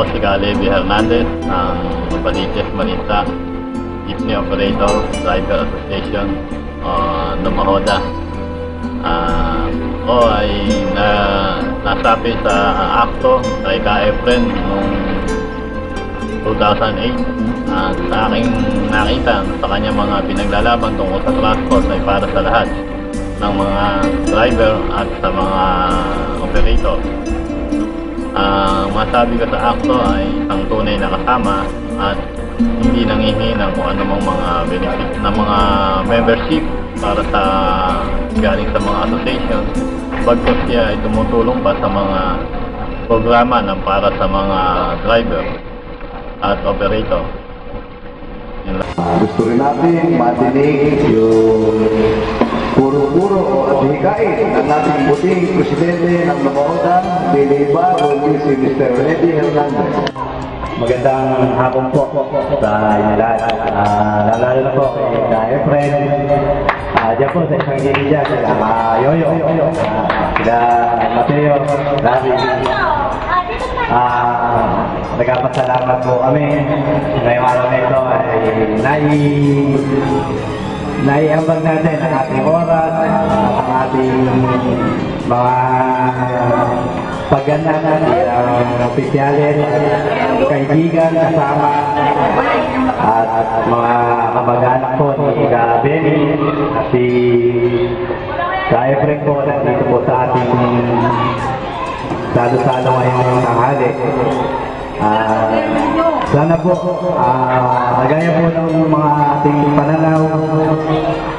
Ako si Levi Hernandez ng Paliches Manita, Jeepney Operator Driver Association Numahoda. Ako ay nasapi sa akto kay Ka-Efren noong 2008. Sa aking nakita sa kanya mga pinaglalaban tungkol sa transport ay para sa lahat ng mga driver at sa mga operator. Masabi ko sa akto ay isang tunay na kasama at hindi nanghihingi ng kung anumang mga benefit na mga membership para sa galing sa mga association. Bagkus siya ay tumutulong pa sa mga programa ng para sa mga driver at operator. Gusto rin natin matinig yung puro-puro at hikain ng ating puting presidente ng Numahoda, Biliba, o si Mr. Levi Hernandez. Magandang hapon po sa inyo lahat. Lalo na po kay Ka-Efren. Diyan po sa isang gini dyan, sila Yoyo, sila Mateo, Ravi. Nagpapasalamat po kami. Ngayong araw na ito ay naiambag natin ang ating oras at ang ating mga paggandahan ng opisyalis, kaibigan, kasama at mga kamag-anak po ni Ka-Benny at si Ka-Efren po nandito po sa ating salo-salo ngayong tanghali. Sana po, nagaya po ng mga ating pananaw,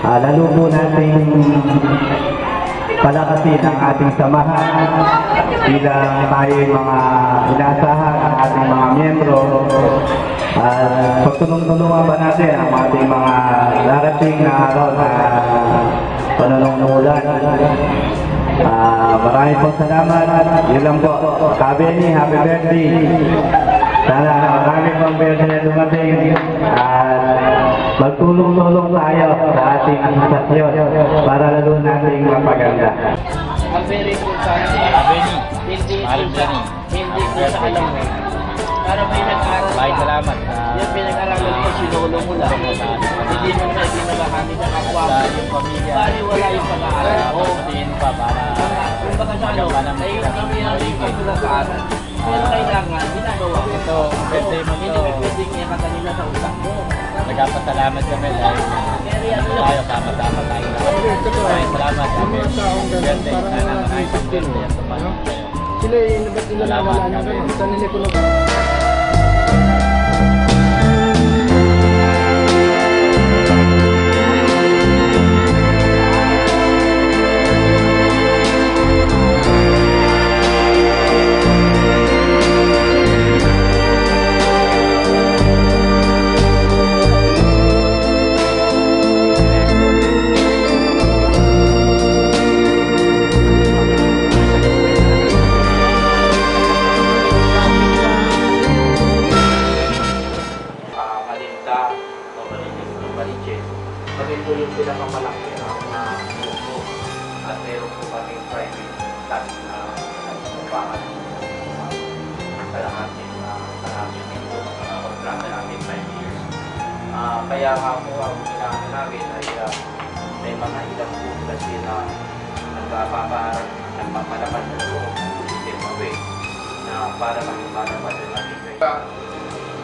lalo po nating palakasin ang ating samahan bilang tayo mga inaasahan ng ating mga miyembro at pagtulong-tulungan ba natin ang ating mga darating na araw na panunungkulan. Maraming po salamat. Yun lang po. Ka-Benny, happy birthday. Sana maraming pang birthday na dumating at magtulong-tulong tayo sa ating asosasyon para lalo nating mapaganda. Ang very important si Ka-Benny, hindi ko sa alam mo. Para may nag-aral. Maraming salamat. Yung pinag-aralan ko, sinulong mo lang. Hindi mo na ibinabahani ng kapwa mo. Yung pamilya. Bali wala yung pag-aaral. Oo. Tingin pa para. Kung baka sa ano, ay yung pag-aaral. Pero kailangan, ginagawa ko. Ito, birthday mo ito. Hindi pwedeng niya ka kanina sa utak mo. Nagpapasalamat kami dahil tayo, sama-sama tayo. Maraming salamat kami. Birthday, sana maraming birthday at tumalang tayo. Sila yung ba't nilalaman na rin? Sa nila ko lang. Ito yung pinakamalaki ang grupo at meron po kaming private class na nagsumpahan kalahati nito sa kontrata namin 5 years. Kaya nga po ang kailangan namin ay may mga ilang po kasi na nagpapalaman ng loob system away na para makipalaman ng natin.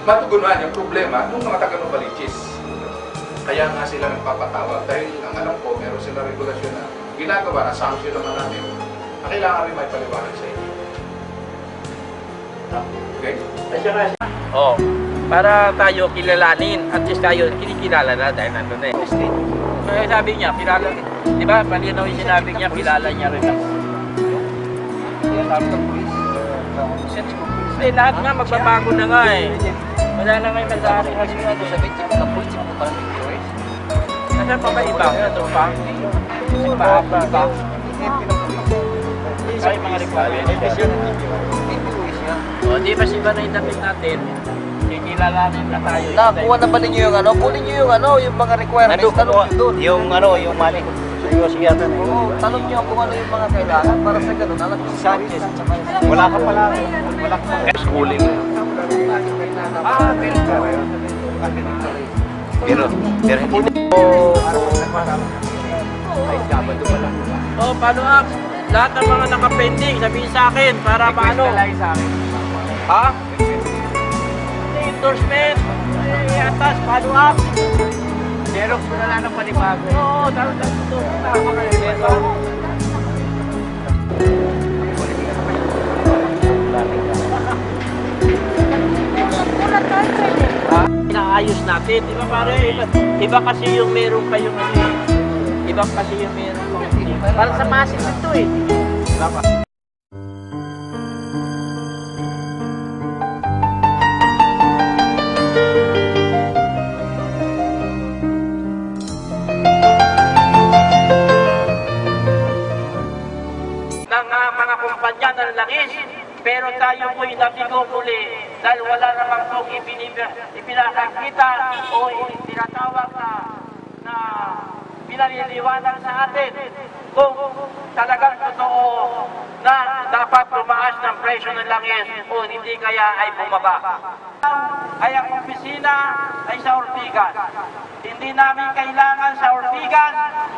Matugunan yung problema ng mga taga-Novaliches. Kaya nga sila nagpapatawag dahil ang alam ko, meron sila regulasyon na ginagawa na sanction naman namin na kailangan rin may paliwanag sa inyo. Okay? Oh, para tayo kilalanin at least tayo kinikilala na dahil nandun na eh. Kaya sabi niya, kilala, di ba? Malinaw yung sinabi niya, kilala niya rin ako. Kaya sabi ng police, lahat nga magbabago na nga eh. Wala na ngayon mag-aaral kasi nga doon. Sabi niya, mag-police mo pa rin choice. Kasi pa ba iba? Ito pa? Iba pa? Ay, mga requirements. O, di ba siba na inapit natin? Kikilalanin na tayo. Nakuha na ba ninyo yung ano? Kunin nyo yung ano, yung mga requirements. Tanong nyo doon. Yung ano, yung money. Seryoso yata na Oo, tanong nyo kung ano yung mga kailangan para sa ganun. Alam nyo, Sanchez. Wala ka pala. Wala ka pala. Schooling. Pero hindi Oh, follow up. Lahat ng mga nakapending, sabihin sa akin para paano. Ha? Endorsement. Atas, follow up. Xerox mo na lang ng panibago. Oo, tama ito. Tama kayo. Inaayos natin, di ba pare? Iba kasi yung meron kayong ano eh. Iba kasi yung meron kayong parang sa masin ito eh. Diba pa? Ng mga kumpanya ng langis, pero tayo po'y nabigo muli dahil wala naman pong ipinakakita o tinatawag na pinaliliwanag sa atin kung talagang totoo na dapat tumaas ng presyo ng langis o hindi kaya ay bumaba. Ay ang opisina ay sa Ortigas. Hindi namin kailangan sa Ortigas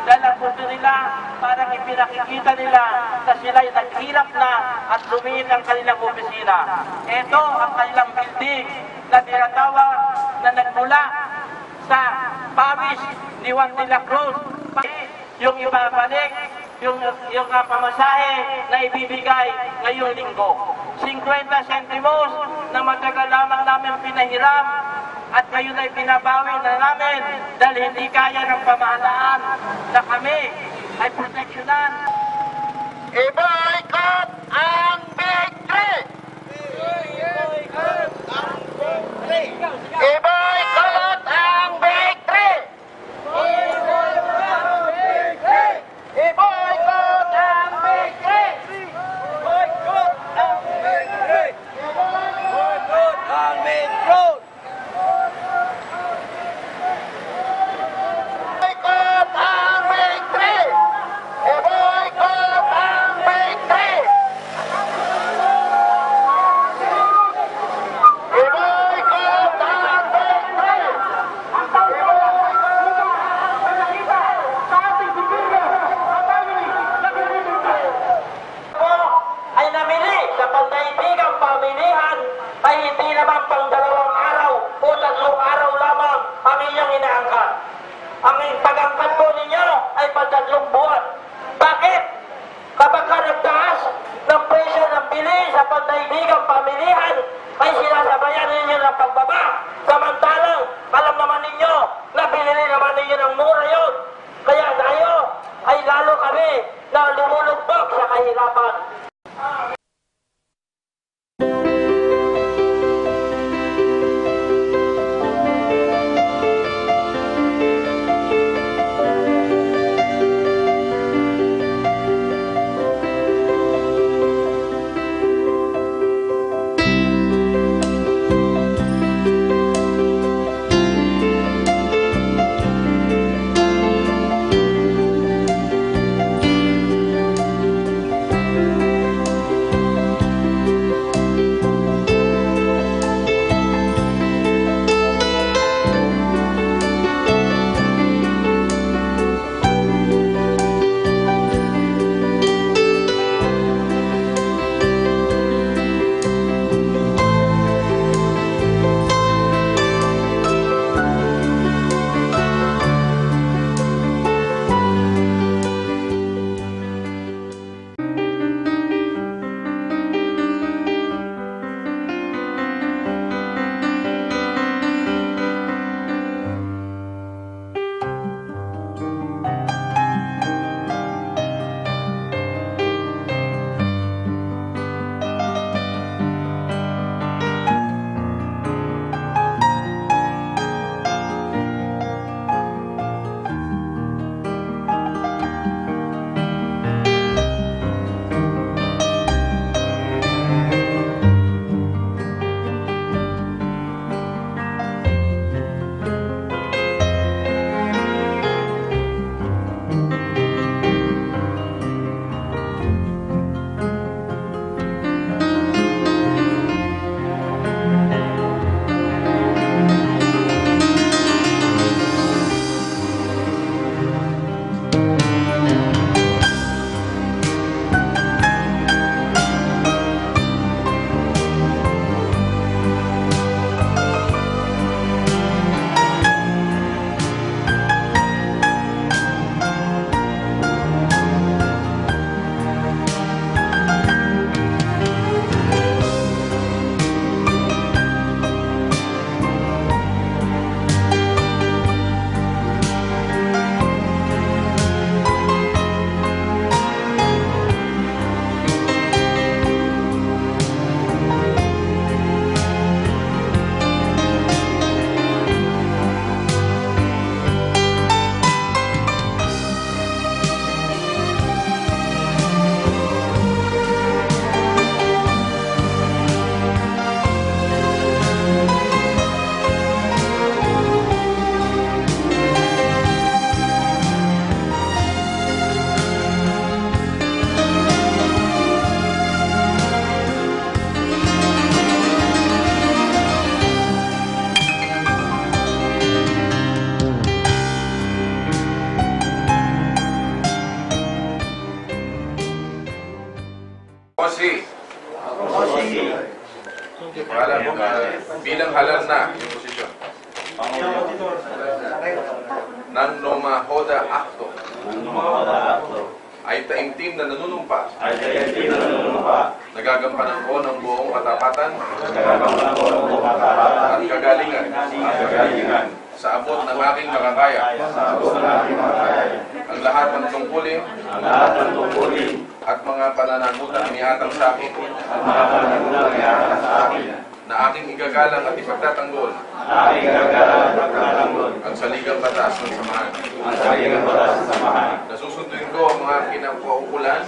dahil ang punto nila parang ipinakikita nila na sila'y naghirap na at lumiit ang kanilang opisina. Ito ang kanilang building na tinatawag na nagmula sa pawis ni Juan de la Cruz. Yung ibabalik, yung pamasahe na ibibigay ngayong linggo. 50 centimos na matagal lamang namin pinahiram at ngayon ay binabawi na namin dahil hindi kaya ng pamahalaan na kami ay proteksyonan. I-boycott ang Big 3! I-boycott ang Big 3! I-boycott ang Big 3! Boycott ang Big 3! Boycott ang Big Road! I-boycott ang Big 3! I-boycott ang Big 3! I-boycott ang Big 3! Ay namili sa pandaigdigang pamilihan ay hindi naman pang 2 araw o 3 araw lamang ang inyong inaangkat. Ang pag-angkat po ninyo ay pang 3 buwan. Bakit? Kapag ka nagtaas ng presyo ng bili sa pandaigdigang pamilihan ay sinasabayan ninyo ng pagbaba. Samantalang alam naman ninyo na binili naman ninyo ng mura yun. Kaya tayo ay lalo kami na lumulugtog sa kahirapan. Osi. Pangalan mo bilang halal na yung posisyon. Ng Nomahoda Acto. Ay taimtim na nanunumpa. Nagagampanan ko ng buong katapatan. At kagalingan. Sa abot ng aking makakaya. Ang lahat ng tungkulin. At mga pananagutan iniatang sa akin. Na aking igagalang at ipagtatanggol. Ang saligang batas ng samahan. Nasusunduin ko ang mga kinapaukulan.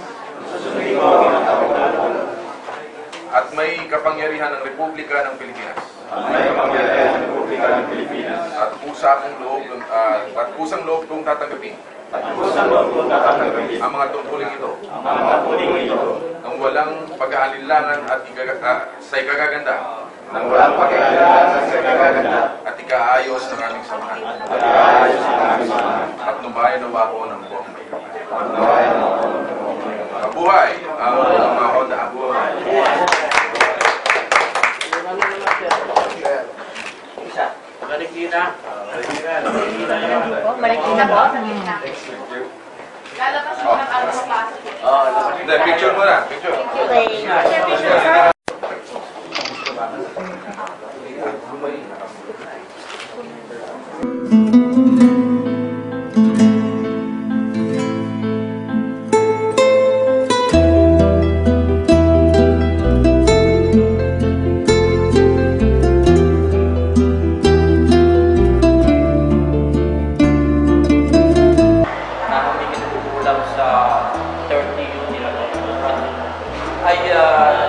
At may kapangyarihan ng Republika ng Pilipinas. At kusang loob kong tatanggapin. Ang mga tungkulin ito. Ang walang pag-aalinlangan at sa ikagaganda. At ikaayos ng aming samahan. At nubayan na ako ng buong may kapatid. Mabuhay ang mga Honda. Marikina. Marikina po. Lalabas mo ng ano sa pasok. Hindi, picture mo na. Picture.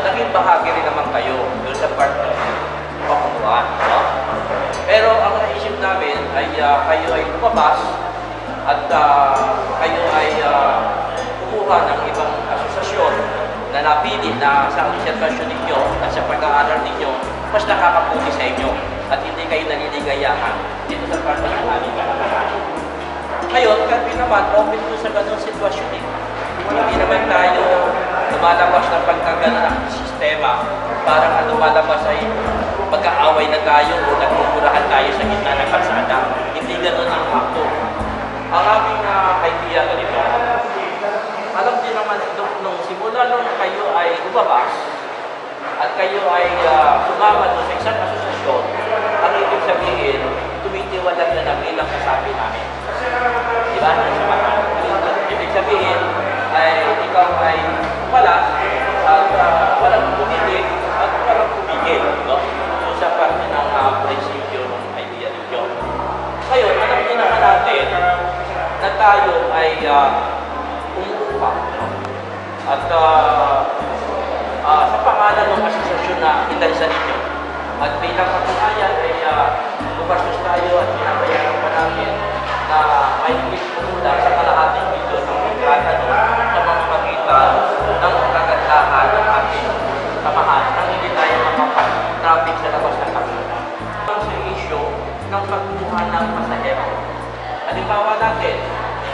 Naging bahagi rin naman kayo doon sa part ng pakunuan. No? Pero ang naisip namin ay kayo ay lumabas at kayo ay kumuha ng ibang asosasyon na napili na sa observasyon ninyo at sa pag-aaral ninyo mas nakakaputi sa inyo at hindi kayo naliligayahan dito sa part ng aming kalakaran. Ngayon, kami naman open doon sa ganung sitwasyon eh. Hindi naman tayo lumalabas ng pagkagano ng sistema. Parang ang lumalabas ay pagkaaway na tayo o nagmumurahan tayo sa gitna ng kalsada. Hindi gano'n ang akto. Ang aming idea ganito, alam din naman nung simula nung kayo ay lumabas at kayo ay sumama doon sa isang asosasyon, ang ibig sabihin, tumitiwalag na bilang kasabi namin. Diba? Ibig sabihin, ay ikaw ay malas at walang tumigil at walang tumigil. No? So sa parte ng prinsipyo ng idea ninyo. Ngayon, alam din naman natin na tayo ay umuupa. At sa pangalan ng asosasyon na inalisa ninyo. At bilang katunayan ay bumastos tayo at pinabayaran pa namin na may pumula sa kalahating milyon ng kontrata sa mga magitan ng kagandahan ng ating samahan nang hindi tayo makapag-traffic sa labas ng kalsada. Ang sa issue ng pagkuha ng pasahero. Halimbawa natin,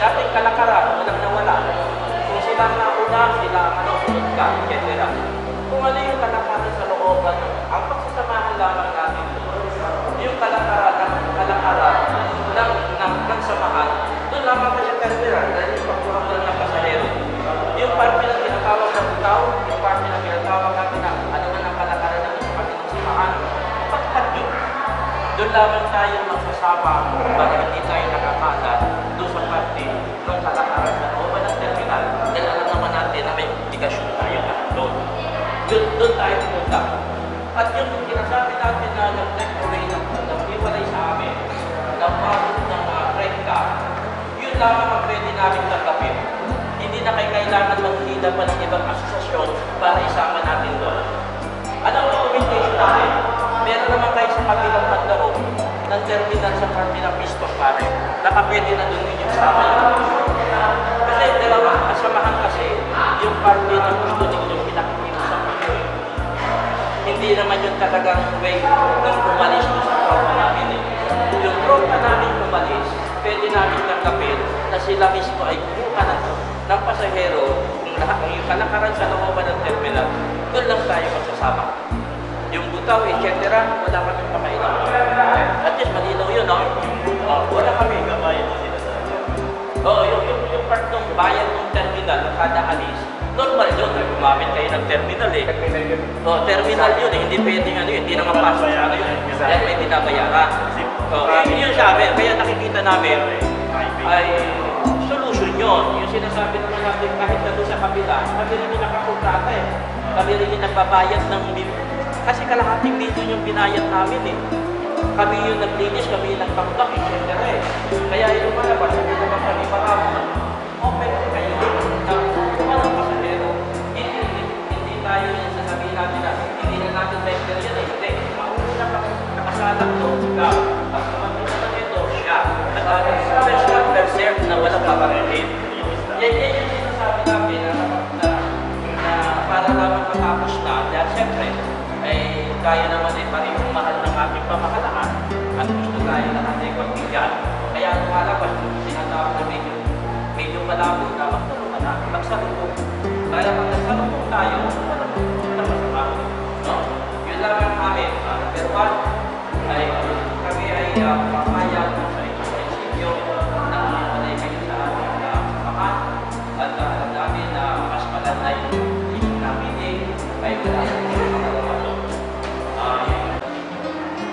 dating kalakaran, walang nawala. Kung sila nauna, sila sunod ka, etc. Kung ano yung kalakaran sa looban, ang pagsasamahan lamang natin yung kalakaran ng samahan, doon lamang ka sa terminal dahil yung pagkuha ng pasahero. Yung parte na tinatawag ng ikaw, yung parte na tinatawag natin na ano na ang kalakaran ng isang parte ng samahan, pagkat yun. Doon lamang tayo magsasama para hindi tayo nakakalat doon sa parte ng kalakaran sa looban ng terminal dahil alam naman natin na may obligasyon tayo na doon. Doon tayo pumunta. At yung sinasabi natin na nag-take away ng iwalay sa amin, ng pagod ng rekta, yun lamang ang pwede namin tanggapin. Hindi na kayo kailangan maghila pa ng ibang asosasyon para isama natin doon. Ano ang documentation natin? Meron naman tayo sa kabilang handaro ng terminal sa parte ng Piston pare. Nakapwede na doon yung isama natin. Kasi dalawang kasamahan kasi yung parte ng gusto ninyo pinakikiusap nyo. Hindi naman yung talagang way ng umalis doon sa tropa namin. Yung tropa namin umalis, pwede namin tanggapin na sila mismo ay kumuha ng pasahero kung lahat ng kalakaran sa looban ng terminal, doon lang tayo magsasama. Yung butaw, etc., wala kami pakailan. At least malinaw yun, no? Wala kami. Yung part ng bayan ng terminal, kada alis, normal yun. Gumamit kayo ng terminal eh. Terminal yun eh. Hindi pwedeng ano yun. Hindi na mapasok sa ano yun. Yan may binabayaran. Yun sabi. Kaya nakikita namin ay solution yun. Yung sinasabi naman natin kahit na doon sa kabila, kami rin yung nakakontrata eh. Kami rin yung nagbabayad ng kasi kalahating dito yung binayad namin eh. Kami yung naglinis, kami yung nagtambak, etc. eh. Kaya yung malabas, hindi naman kami marami. Open kayo na walang pasahero. Hindi tayo yung sasabihin natin na hindi na natin vendor yan eh. Hindi. Mauna pa nakasalang doon. Pag naman ito, siya. First come, first serve na walang paparilin. Yan yung sinasabi namin na para naman matapos na. Dahil siyempre, ay kaya naman ay parehong mahal ng aming pamahalaan at gusto tayo na natin pagbigyan. Kaya lumalabas yung sinatawag na medyo malabo na magtulungan natin, magsalubong. Kaya pag nagsalubong tayo, walang masama. No? Yun lang ang amin. Pero ay kami ay pamayag sa inyo na umunay kayo sa aming samahan at alam namin na mas malanay yung namin ay wala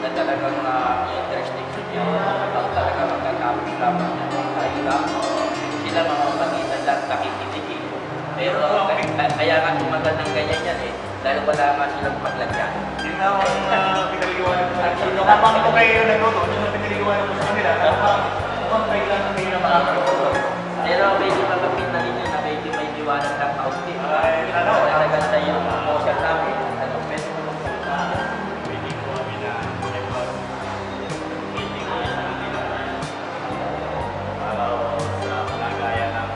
na talagang jurisdiction niya ang talagang magkakapit lamang niya tayo lang sila mga pagitan lang nakikitigil pero kaya nga tumagal ng ganyan yan eh dahil wala nga silang paglagyan. Yun na ang pinaliliwanag mo sa kanila. Kapag ito kayo nagluto, yun ang pinaliliwanag mo sa kanila. Mukhang kailangan kayo na makakaluto. Pero medyo magapit na ninyo na medyo may liwanag ng kaunti. Talagang sa yung motion namin, pwede mo magsalita. Pwede ko kami na hindi ko yung kanila. Para sa kalagaya ng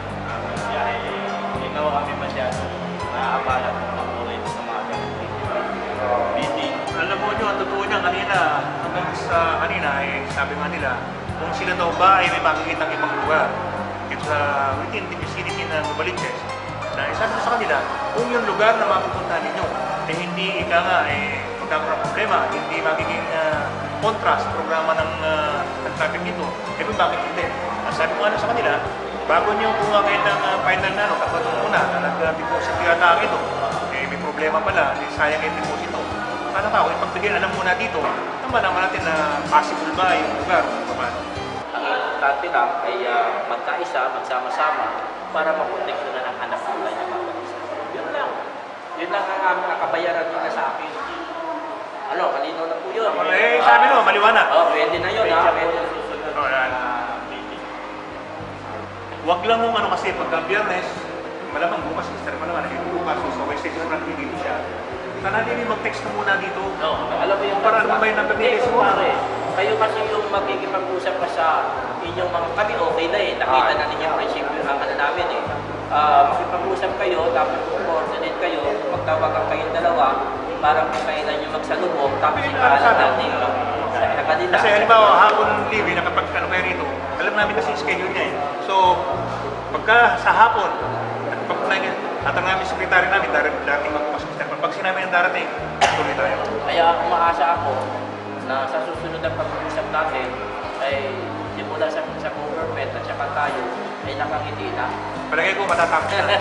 biyahe, hindi na kami masyadong naaabalat ng makulay sa mga meeting. Alam mo nyo, ang totoo niya kanina, hanggang sa kanina, sabi nga nila, kung sila daw ba ay may makikita ng ibang lugar. Ito sa within the vicinity ng Novaliches. Na sabi ko sa kanila, kung yung lugar na mapupunta ninyo, hindi ika nga, magkakaroon ng problema, hindi magiging kontra sa programa ng traffic nito, kung bakit hindi? Sabi ko nga sa kanila, bago nyo gumamit ng final na, kapag muna, na nag-deposit yata ito, may problema pala, sayang yung deposit ito. Sana pa, kung ipagbigay, alam muna dito, naman natin na possible ba yung lugar kung paano. Ang importante lang ay magkaisa, magsama-sama para maproteksyonan ang anak buhay ng bawat isa. Yun lang. Yun lang ang aming nakabayaran nila sa akin. Ano, kanino na po yun? Sabi no, maliwanag. Pwede na yun ha. Pwede na susunod meeting. Huwag lang mong ano kasi pagka Biyernes, malamang bukas, Mr. Manaman, bukas, so Wednesday, so dito siya. Sana hindi mag-text na muna dito. No, alam mo yung para ano ba yung napabilis mo? Kayo kasi yung magkikipag-usap pa sa inyong mga kami, okay na eh. Nakita na ninyo ang prinsipyo ang ano namin eh. Makipag-usap kayo, tapos coordinate kayo, magtawagan kayong dalawa, parang kung kailan nyo magsalubong, tapos ipaalam natin sa kanila. Kasi halimbawa, hapon live, nakapag ano kayo rito, alam namin kasi yung schedule niya eh. So, pagka sa hapon, tatang namin sekretary namin, darating magpapasok. Pag sinabi ng darating, tuloy tayo. Kaya umaasa ako na sa susunod na pag-uusap natin ay simula sa government at saka tayo ay nakangiti na. Palagay ko matatapos na.